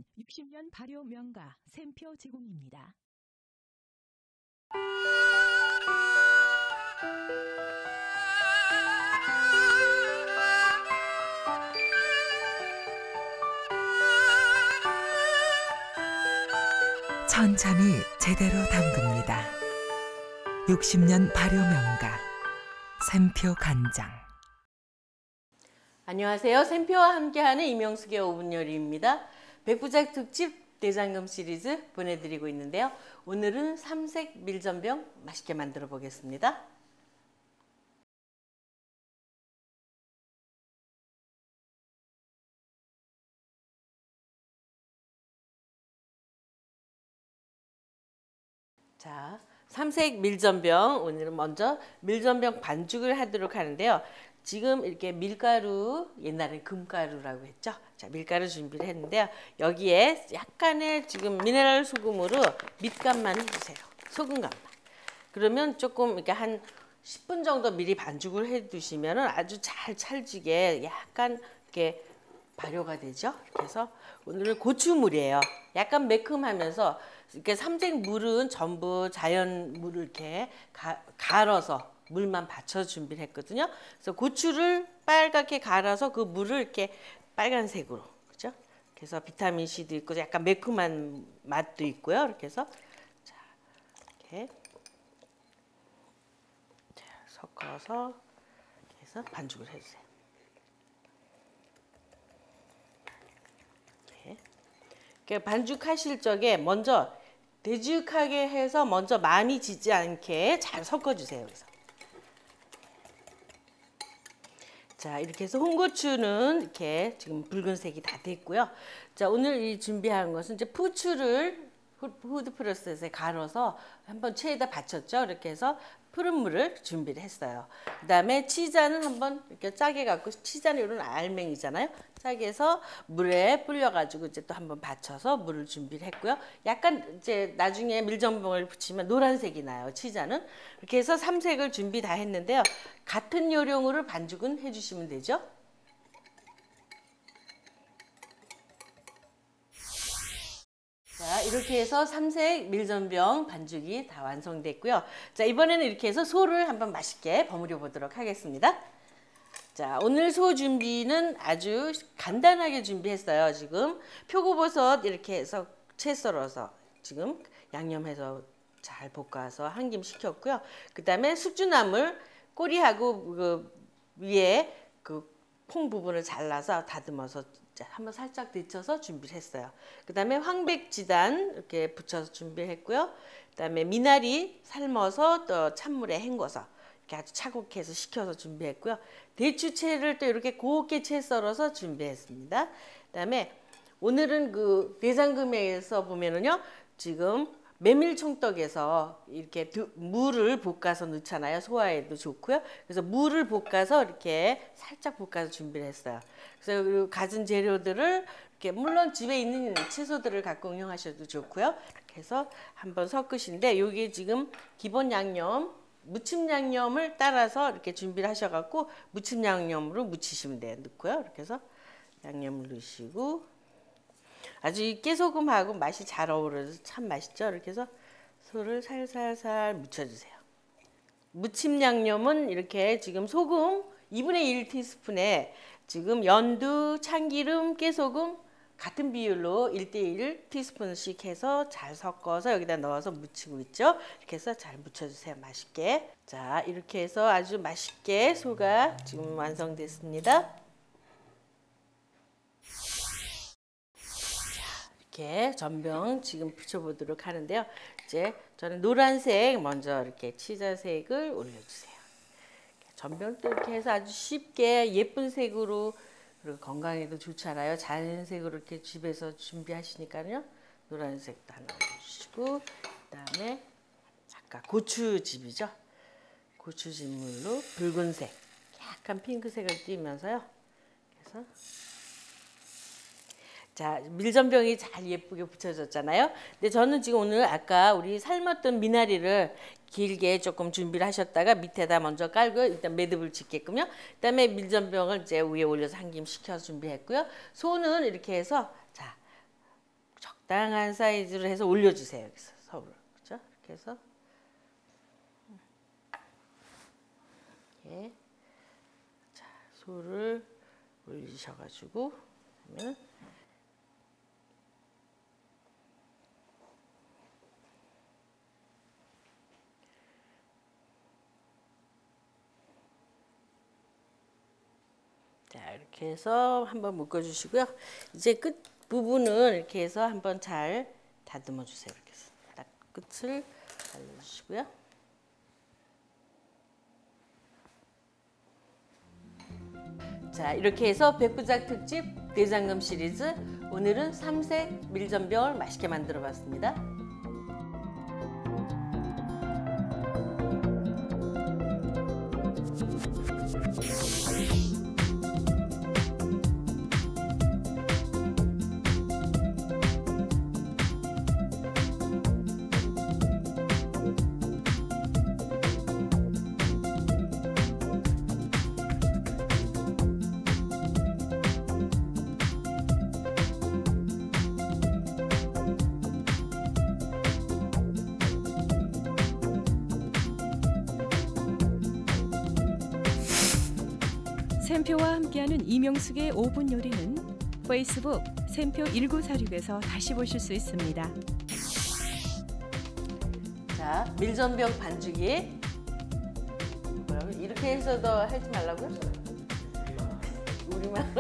전문가인 60년 발효 명가 샘표 제공입니다. 천천히 제대로 담급니다. 60년 발효 명가 샘표 간장. 안녕하세요. 샘표와 함께하는 이명숙의 5분 요리입니다. 백부작 특집 대장금 시리즈 보내드리고 있는데요. 오늘은 삼색 밀전병 맛있게 만들어 보겠습니다. 자, 삼색 밀전병, 오늘은 먼저 밀전병 반죽을 하도록 하는데요. 지금 이렇게 밀가루, 옛날엔 금가루라고 했죠. 자, 밀가루 준비를 했는데요. 여기에 약간의 지금 미네랄 소금으로 밑간만 해주세요. 소금간만. 그러면 조금 이렇게 한 10분 정도 미리 반죽을 해 두시면 아주 잘 찰지게 약간 이렇게 발효가 되죠. 그래서 오늘은 고추물이에요. 약간 매콤하면서 이렇게 삼색 물은 전부 자연 물을 이렇게 갈아서 물만 받쳐 준비를 했거든요. 그래서 고추를 빨갛게 갈아서 그 물을 이렇게 빨간색으로, 그죠? 그래서 비타민 C도 있고 약간 매콤한 맛도 있고요. 이렇게 해서 자, 이렇게 자, 섞어서 이렇게 해서 반죽을 해주세요. 이렇게 반죽하실 적에 먼저 되죽하게 해서 먼저 많이 지지 않게 잘 섞어주세요. 그래서 자, 이렇게 해서 홍고추는 이렇게 지금 붉은색이 다 됐고요. 자, 오늘 이 준비한 것은 이제 부추를 푸드 프로세스에 갈아서 한번 체에다 받쳤죠. 이렇게 해서 푸른 물을 준비를 했어요. 그 다음에 치자는 한번 이렇게 짜게 갖고, 치자는 이런 알맹이잖아요. 짜게 해서 물에 불려가지고 이제 또 한번 받쳐서 물을 준비를 했고요. 약간 이제 나중에 밀전병을 붙이면 노란색이 나요. 치자는. 이렇게 해서 삼색을 준비 다 했는데요. 같은 요령으로 반죽은 해주시면 되죠. 자, 이렇게 해서 삼색 밀전병 반죽이 다 완성됐고요. 자, 이번에는 이렇게 해서 소를 한번 맛있게 버무려 보도록 하겠습니다. 자, 오늘 소 준비는 아주 간단하게 준비했어요. 지금 표고버섯 이렇게 해서 채 썰어서 지금 양념해서 잘 볶아서 한 김 식혔고요. 그 다음에 숙주나물 꼬리하고 그 위에 그 콩 부분을 잘라서 다듬어서 한번 살짝 데쳐서 준비를 했어요. 그 다음에 황백지단 이렇게 붙여서 준비했고요. 그 다음에 미나리 삶아서 또 찬물에 헹궈서 이렇게 아주 차곡해서 식혀서 준비했고요. 대추채를 또 이렇게 곱게 채 썰어서 준비했습니다. 그 다음에 오늘은 그 대장금에서 보면은요, 지금 메밀총떡에서 이렇게 물을 볶아서 넣잖아요. 소화에도 좋고요. 그래서 물을 볶아서 이렇게 살짝 볶아서 준비를 했어요. 그래서 그 가진 재료들을 이렇게 물론 집에 있는 채소들을 갖고 응용하셔도 좋고요. 이렇게 해서 한번 섞으신데, 여기 지금 기본 양념 무침 양념을 따라서 이렇게 준비를 하셔갖고 무침 양념으로 무치시면 돼요. 넣고요. 이렇게 해서 양념을 넣으시고 아주 이 깨소금하고 맛이 잘 어우러져서 참 맛있죠. 이렇게 해서 소를 살살살 묻혀주세요. 무침 양념은 이렇게 지금 소금 2분의 1티스푼에 지금 연두, 참기름, 깨소금 같은 비율로 1대1 티스푼씩 해서 잘 섞어서 여기다 넣어서 무치고 있죠. 이렇게 해서 잘 무쳐주세요. 맛있게. 자, 이렇게 해서 아주 맛있게 소가 지금 완성됐습니다. 이렇게 전병 지금 붙여보도록 하는데요. 이제 저는 노란색 먼저 이렇게 치자색을 올려주세요. 전병도 이렇게 해서 아주 쉽게 예쁜 색으로, 그리고 건강에도 좋잖아요. 자연색으로 이렇게 집에서 준비하시니까요. 노란색도 하나 올려주시고, 그다음에 아까 고추즙이죠. 고추즙물로 붉은색, 약간 핑크색을 띠면서요. 그래서 자, 밀전병이 잘 예쁘게 붙여졌잖아요. 근데 저는 지금 오늘 아까 우리 삶았던 미나리를 길게 조금 준비를 하셨다가 밑에다 먼저 깔고 일단 매듭을 짓게끔요. 그다음에 밀전병을 이제 위에 올려서 한 김 식혀서 준비했고요. 소는 이렇게 해서 자, 적당한 사이즈로 해서 올려주세요. 여기서 서울을. 그렇죠? 이렇게 해서 이렇게 자, 소를 올리셔가지고 하면 자, 이렇게 해서 한번 묶어주시고요. 이제 끝 부분을 이렇게 해서 한번 잘 다듬어 주세요. 이렇게 해서 딱 끝을 잘라주시고요. 자, 이렇게 해서 백부작 특집 대장금 시리즈 오늘은 삼색 밀전병을 맛있게 만들어 봤습니다. 샘표와 함께하는 이명숙의 5분 요리는 페이스북 샘표 1946에서 다시 보실 수 있습니다. 자, 밀전병 반죽이 뭐라고 이렇게 해서도 하지 말라고요? 우리만